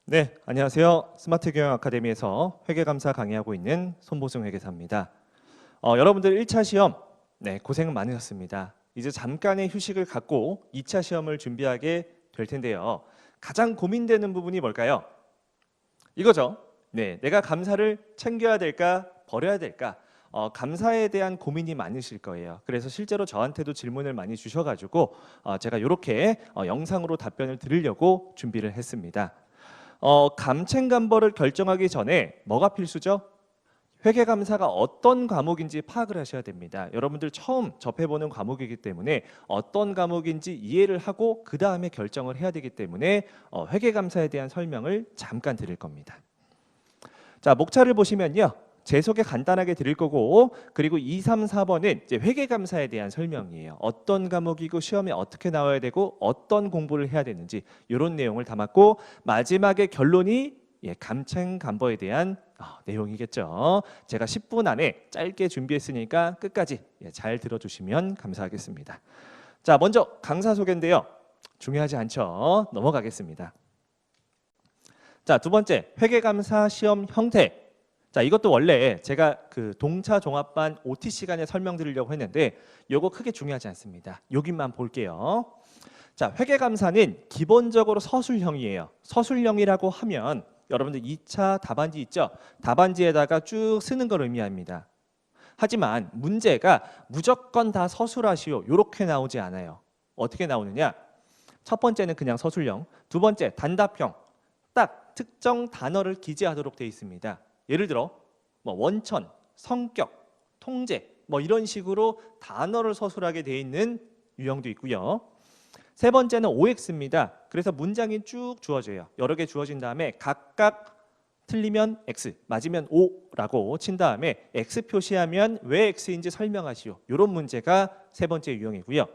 네, 안녕하세요. 스마트 경영 아카데미에서 회계감사 강의하고 있는 손보승 회계사입니다. 여러분들 1차 시험 고생 많으셨습니다. 이제 잠깐의 휴식을 갖고 2차 시험을 준비하게 될 텐데요. 가장 고민되는 부분이 뭘까요? 이거죠. 내가 감사를 챙겨야 될까, 버려야 될까? 감사에 대한 고민이 많으실 거예요. 그래서 실제로 저한테도 질문을 많이 주셔가지고 제가 이렇게 영상으로 답변을 드리려고 준비를 했습니다. 감챙감벌을 결정하기 전에 뭐가 필수죠? 회계감사가 어떤 과목인지 파악을 하셔야 됩니다. 여러분들 처음 접해보는 과목이기 때문에 어떤 과목인지 이해를 하고 그 다음에 결정을 해야 되기 때문에 회계감사에 대한 설명을 잠깐 드릴 겁니다. 자, 목차를 보시면요. 제 소개 간단하게 드릴 거고, 그리고 2, 3, 4번은 이제 회계감사에 대한 설명이에요. 어떤 과목이고 시험에 어떻게 나와야 되고 어떤 공부를 해야 되는지 이런 내용을 담았고, 마지막에 결론이 감챙감버에 대한 내용이겠죠. 제가 10분 안에 짧게 준비했으니까 끝까지 잘 들어주시면 감사하겠습니다. 자, 먼저 강사 소개인데요. 중요하지 않죠? 넘어가겠습니다. 자, 두 번째, 회계감사 시험 형태. 자, 이것도 원래 제가 그 동차 종합반 OT 시간에 설명드리려고 했는데 요거 크게 중요하지 않습니다. 여기만 볼게요. 자, 회계감사는 기본적으로 서술형이에요. 서술형이라고 하면 여러분들 2차 답안지 있죠? 답안지에다가 쭉 쓰는 걸 의미합니다. 하지만 문제가 무조건 다 서술하시오 이렇게 나오지 않아요. 어떻게 나오느냐? 첫 번째는 그냥 서술형, 두 번째 단답형, 딱 특정 단어를 기재하도록 되어 있습니다. 예를 들어 원천, 성격, 통제 이런 식으로 단어를 서술하게 되어 있는 유형도 있고요. 세 번째는 OX입니다. 그래서 문장이 쭉 주어져요. 여러 개 주어진 다음에 각각 틀리면 X, 맞으면 O라고 친 다음에 X 표시하면 왜 X인지 설명하시오. 이런 문제가 세 번째 유형이고요.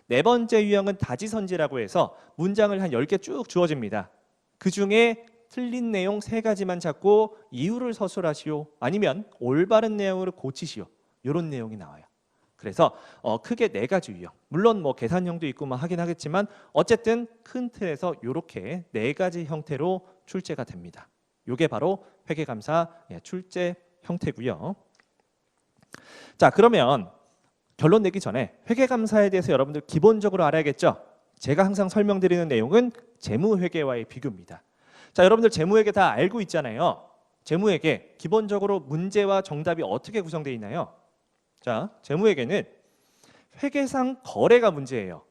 네 번째 유형은 다지선지라고 해서 문장을 한 10개 쭉 주어집니다. 그 중에 틀린 내용 3가지만 잡고 이유를 서술하시오. 아니면 올바른 내용으로 고치시오. 이런 내용이 나와요. 그래서 크게 4가지 유형. 물론 계산형도 있고 하긴 하겠지만 어쨌든 큰 틀에서 이렇게 4가지 형태로 출제가 됩니다. 이게 바로 회계감사 출제 형태고요. 자, 그러면 결론 내기 전에 회계감사에 대해서 여러분들 기본적으로 알아야겠죠? 제가 항상 설명드리는 내용은 재무회계와의 비교입니다. 자, 여러분들 재무회계 다 알고 있잖아요. 재무회계 기본적으로 문제와 정답이 어떻게 구성되어 있나요? 자, 재무회계는 회계상 거래가 문제예요.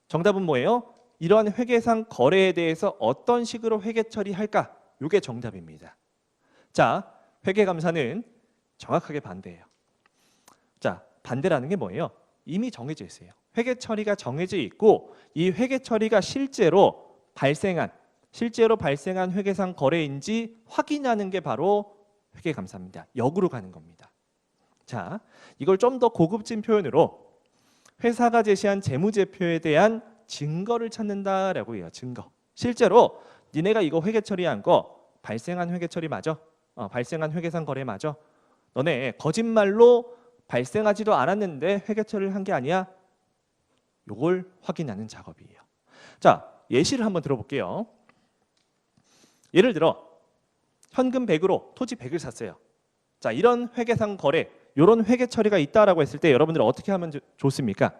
정답은 뭐예요? 이러한 회계상 거래에 대해서 어떤 식으로 회계 처리할까? 이게 정답입니다. 자, 회계감사는 정확하게 반대예요. 자, 반대라는 게 뭐예요? 이미 정해져 있어요. 회계 처리가 정해져 있고 이 회계 처리가 실제로 발생한 회계상 거래인지 확인하는 게 바로 회계감사입니다. 역으로 가는 겁니다. 자, 이걸 좀 더 고급진 표현으로 회사가 제시한 재무제표에 대한 증거를 찾는다라고 해요. 증거. 실제로 니네가 이거 회계 처리한 거 발생한 회계 처리 맞아? 발생한 회계상 거래 맞아? 너네 거짓말로 발생하지도 않았는데 회계 처리를 한 게 아니야? 요걸 확인하는 작업이에요. 자, 예시를 한번 들어볼게요. 예를 들어 현금 100으로 토지 100을 샀어요. 자, 이런 회계상 거래, 이런 회계 처리가 있다라고 했을 때 여러분들 어떻게 하면 좋습니까?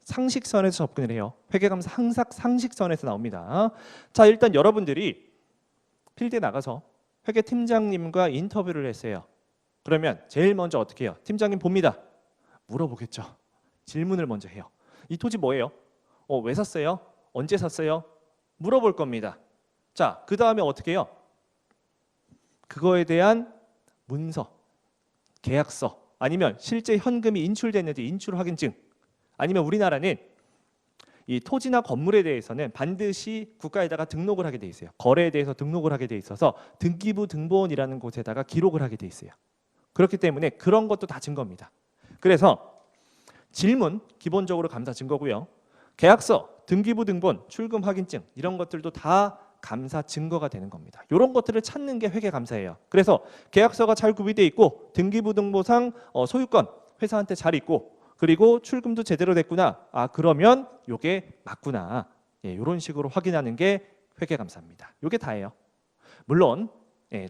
상식선에서 접근을 해요. 회계감사 항상 상식선에서 나옵니다. 자, 일단 여러분들이 필드에 나가서 회계팀장님과 인터뷰를 했어요. 그러면 제일 먼저 어떻게 해요? 팀장님 봅니다. 물어보겠죠. 질문을 먼저 해요. 이 토지 뭐예요? 왜 샀어요? 언제 샀어요? 물어볼 겁니다. 자, 그 다음에 어떻게 해요? 그거에 대한 문서, 계약서, 아니면 실제 현금이 인출됐는지 인출 확인증, 아니면 우리나라는 이 토지나 건물에 대해서는 반드시 국가에다가 등록을 하게 돼 있어요. 거래에 대해서 등록을 하게 돼 있어서 등기부 등본이라는 곳에다가 기록을 하게 돼 있어요. 그렇기 때문에 그런 것도 다 증거입니다. 그래서 질문 기본적으로 감사 증거고요. 계약서, 등기부 등본, 출금 확인증 이런 것들도 다 감사 증거가 되는 겁니다. 이런 것들을 찾는 게 회계감사예요. 그래서 계약서가 잘 구비되어 있고 등기부 등본상 소유권 회사한테 잘 있고 그리고 출금도 제대로 됐구나. 그러면 이게 맞구나. 이런 식으로 확인하는 게 회계감사입니다. 이게 다예요. 물론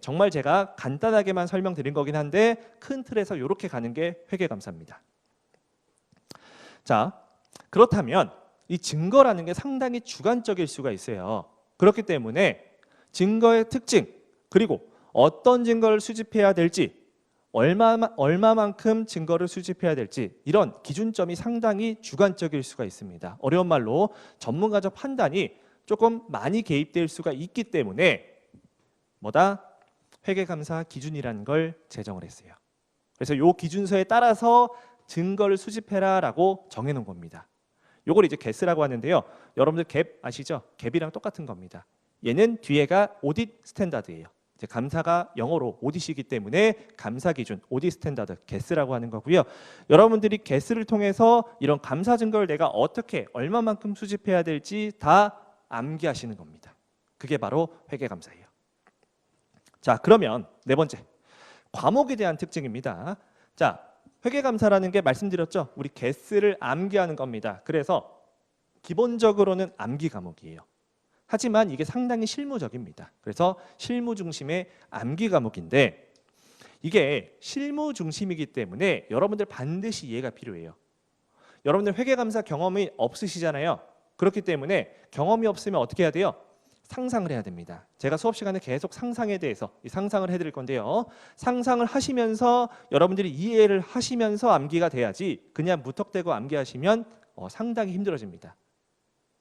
정말 제가 간단하게만 설명드린 거긴 한데 큰 틀에서 이렇게 가는 게 회계감사입니다. 자, 그렇다면 이 증거라는 게 상당히 주관적일 수가 있어요. 그렇기 때문에 증거의 특징, 그리고 어떤 증거를 수집해야 될지, 얼마만큼 증거를 수집해야 될지, 이런 기준점이 상당히 주관적일 수가 있습니다. 어려운 말로 전문가적 판단이 조금 많이 개입될 수가 있기 때문에 회계감사 기준이라는 걸 제정을 했어요. 그래서 이 기준서에 따라서 증거를 수집해라라고 정해놓은 겁니다. 요걸 이제 겟이라고 하는데요. 여러분들 갭 아시죠? 갭이랑 똑같은 겁니다. 얘는 뒤에가 오딧 스탠다드예요. 이제 감사가 영어로 오딧이기 때문에 감사 기준, 오딧 스탠다드, 겟이라고 하는 거고요. 여러분들이 겟을 통해서 이런 감사 증거를 내가 어떻게 얼마만큼 수집해야 될지 다 암기하시는 겁니다. 그게 바로 회계감사예요. 자, 그러면 네 번째, 과목에 대한 특징입니다. 자, 회계감사라는 게 말씀드렸죠. 우리 겟을 암기하는 겁니다. 그래서 기본적으로는 암기 과목이에요. 하지만 이게 상당히 실무적입니다. 그래서 실무 중심의 암기 과목인데 이게 실무 중심이기 때문에 여러분들 반드시 이해가 필요해요. 여러분들 회계감사 경험이 없으시잖아요. 그렇기 때문에 경험이 없으면 어떻게 해야 돼요? 상상을 해야 됩니다. 제가 수업 시간에 계속 상상에 대해서 상상을 해드릴 건데요. 상상을 하시면서 여러분들이 이해를 하시면서 암기가 돼야지 그냥 무턱대고 암기하시면 상당히 힘들어집니다.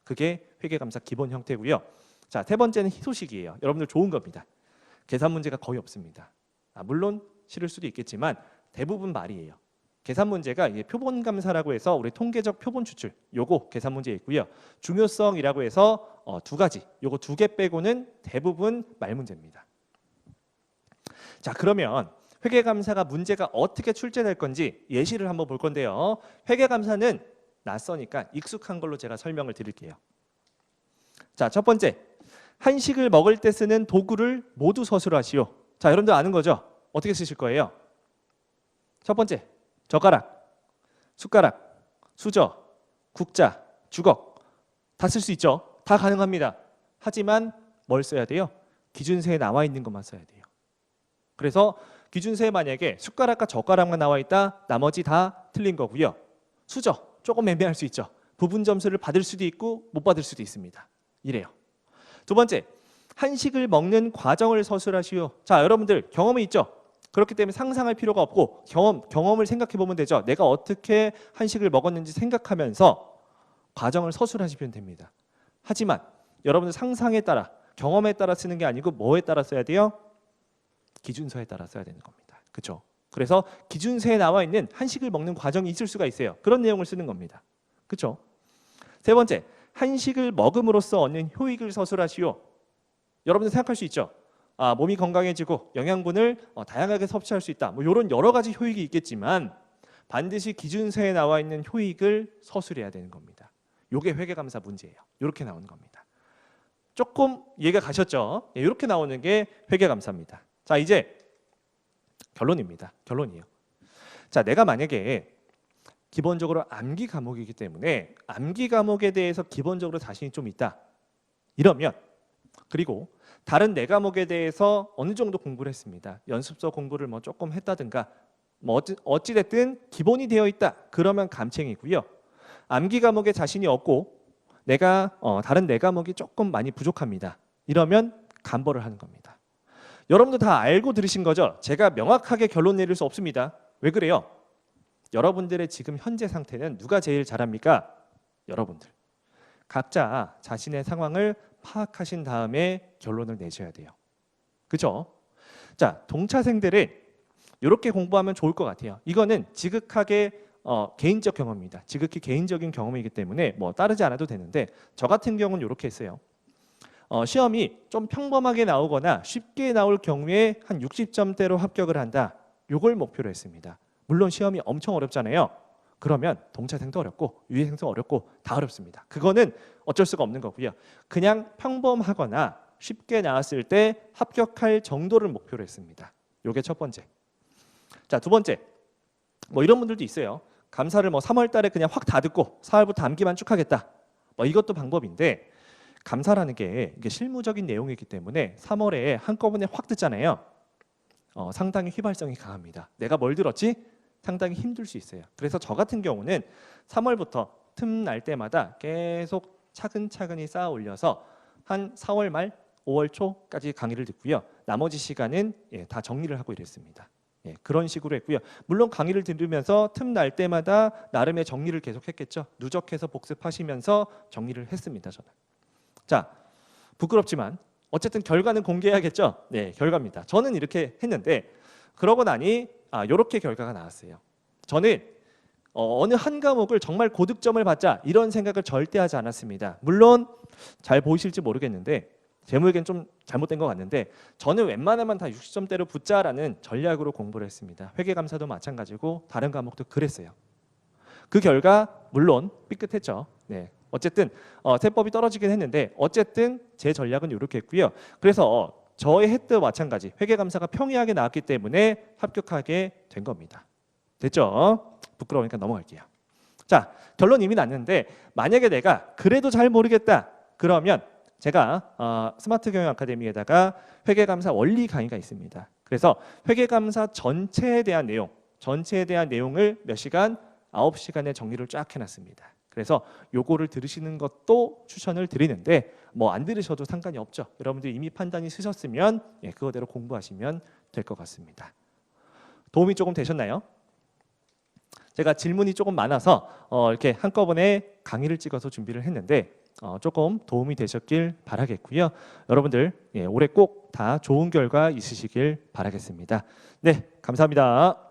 그게 회계감사 기본 형태고요. 자, 세 번째는 희소식이에요. 여러분들 좋은 겁니다. 계산 문제가 거의 없습니다. 물론 싫을 수도 있겠지만 대부분 말이에요. 계산 문제가 표본 감사라고 해서 우리 통계적 표본 추출 요거 계산 문제 있고요. 중요성이라고 해서 두 가지 요거 두 개 빼고는 대부분 말 문제입니다. 자, 그러면 회계감사가 문제가 어떻게 출제될 건지 예시를 한번 볼 건데요. 회계감사는 낯서니까 익숙한 걸로 제가 설명을 드릴게요. 자, 첫 번째, 한식을 먹을 때 쓰는 도구를 모두 서술하시오. 자, 여러분들 아는 거죠? 어떻게 쓰실 거예요? 첫 번째, 젓가락, 숟가락, 수저, 국자, 주걱 다 쓸 수 있죠? 다 가능합니다. 하지만 뭘 써야 돼요? 기준서에 나와 있는 것만 써야 돼요. 그래서 기준서에 만약에 숟가락과 젓가락만 나와 있다, 나머지 다 틀린 거고요. 수저, 조금 애매할 수 있죠. 부분 점수를 받을 수도 있고 못 받을 수도 있습니다. 이래요. 두 번째, 한식을 먹는 과정을 서술하시오. 자, 여러분들 경험이 있죠? 그렇기 때문에 상상할 필요가 없고 경험을 생각해 보면 되죠. 내가 어떻게 한식을 먹었는지 생각하면서 과정을 서술하시면 됩니다. 하지만 여러분들 상상에 따라, 경험에 따라 쓰는 게 아니고 뭐에 따라 써야 돼요? 기준서에 따라 써야 되는 겁니다. 그렇죠? 그래서 기준서에 나와 있는 한식을 먹는 과정이 있을 수가 있어요. 그런 내용을 쓰는 겁니다. 그렇죠? 세 번째, 한식을 먹음으로써 얻는 효익을 서술하시오. 여러분들 생각할 수 있죠? 몸이 건강해지고 영양분을 다양하게 섭취할 수 있다. 이런 여러 가지 효익이 있겠지만 반드시 기준서에 나와 있는 효익을 서술해야 되는 겁니다. 이게 회계감사 문제예요. 이렇게 나오는 겁니다. 조금 이해가 가셨죠? 이렇게 나오는 게 회계감사입니다. 자, 이제 결론입니다. 결론이에요. 자, 내가 만약에 기본적으로 암기 과목이기 때문에 암기 과목에 대해서 기본적으로 자신이 좀 있다. 이러면 그리고 다른 네 과목에 대해서 어느 정도 공부를 했습니다. 연습서 공부를 조금 했다든가 어찌 됐든 기본이 되어 있다. 그러면 감챙이고요. 암기 과목에 자신이 없고 내가 다른 네 과목이 조금 많이 부족합니다. 이러면 감벌을 하는 겁니다. 여러분도 다 알고 들으신 거죠? 제가 명확하게 결론 내릴 수 없습니다. 왜 그래요? 여러분들의 지금 현재 상태는 누가 제일 잘합니까? 여러분들. 각자 자신의 상황을 파악하신 다음에 결론을 내셔야 돼요. 그죠? 자, 동차생들은 이렇게 공부하면 좋을 것 같아요. 이거는 지극하게 개인적 경험입니다. 지극히 개인적인 경험이기 때문에 따르지 않아도 되는데 저 같은 경우는 이렇게 했어요. 시험이 좀 평범하게 나오거나 쉽게 나올 경우에 한 60점대로 합격을 한다. 이걸 목표로 했습니다. 물론 시험이 엄청 어렵잖아요. 그러면 동차생도 어렵고 유해생도 어렵고 다 어렵습니다. 그거는 어쩔 수가 없는 거고요. 그냥 평범하거나 쉽게 나왔을 때 합격할 정도를 목표로 했습니다. 이게 첫 번째. 자, 두 번째. 이런 분들도 있어요. 감사를 3월 달에 그냥 확 다 듣고 4월부터 암기만 쭉 하겠다. 이것도 방법인데 감사라는 게 이게 실무적인 내용이기 때문에 3월에 한꺼번에 확 듣잖아요. 상당히 휘발성이 강합니다. 내가 뭘 들었지? 상당히 힘들 수 있어요. 그래서 저 같은 경우는 3월부터 틈날 때마다 계속 차근차근히 쌓아 올려서 한 4월 말 5월 초까지 강의를 듣고요. 나머지 시간은 다 정리를 하고 이랬습니다. 그런 식으로 했고요. 물론 강의를 들으면서 틈날 때마다 나름의 정리를 계속했겠죠. 누적해서 복습하시면서 정리를 했습니다. 저는. 자, 부끄럽지만 어쨌든 결과는 공개해야겠죠. 네, 결과입니다. 저는 이렇게 했는데 그러고 나니 이렇게 결과가 나왔어요. 저는 어느 한 과목을 정말 고득점을 받자 이런 생각을 절대 하지 않았습니다. 물론 잘 보이실지 모르겠는데 제목에는 좀 잘못된 것 같는데 저는 웬만하면 다 60점대로 붙자라는 전략으로 공부를 했습니다. 회계감사도 마찬가지고 다른 과목도 그랬어요. 그 결과 물론 삐끗했죠. 네, 어쨌든 세법이 떨어지긴 했는데 어쨌든 제 전략은 이렇게 했고요. 그래서 저의 해도 마찬가지 회계감사가 평이하게 나왔기 때문에 합격하게 된 겁니다. 됐죠? 부끄러우니까 넘어갈게요. 자, 결론 이미 났는데 만약에 내가 그래도 잘 모르겠다 그러면 제가 스마트 경영 아카데미에다가 회계감사 원리 강의가 있습니다. 그래서 회계감사 전체에 대한 내용을 몇 시간 9시간에 정리를 쫙 해놨습니다. 그래서 요거를 들으시는 것도 추천을 드리는데 뭐 안 들으셔도 상관이 없죠. 여러분들 이미 판단이 쓰셨으면 그거대로 공부하시면 될 것 같습니다. 도움이 조금 되셨나요? 제가 질문이 조금 많아서 이렇게 한꺼번에 강의를 찍어서 준비를 했는데 조금 도움이 되셨길 바라겠고요. 여러분들 올해 꼭 다 좋은 결과 있으시길 바라겠습니다. 네, 감사합니다.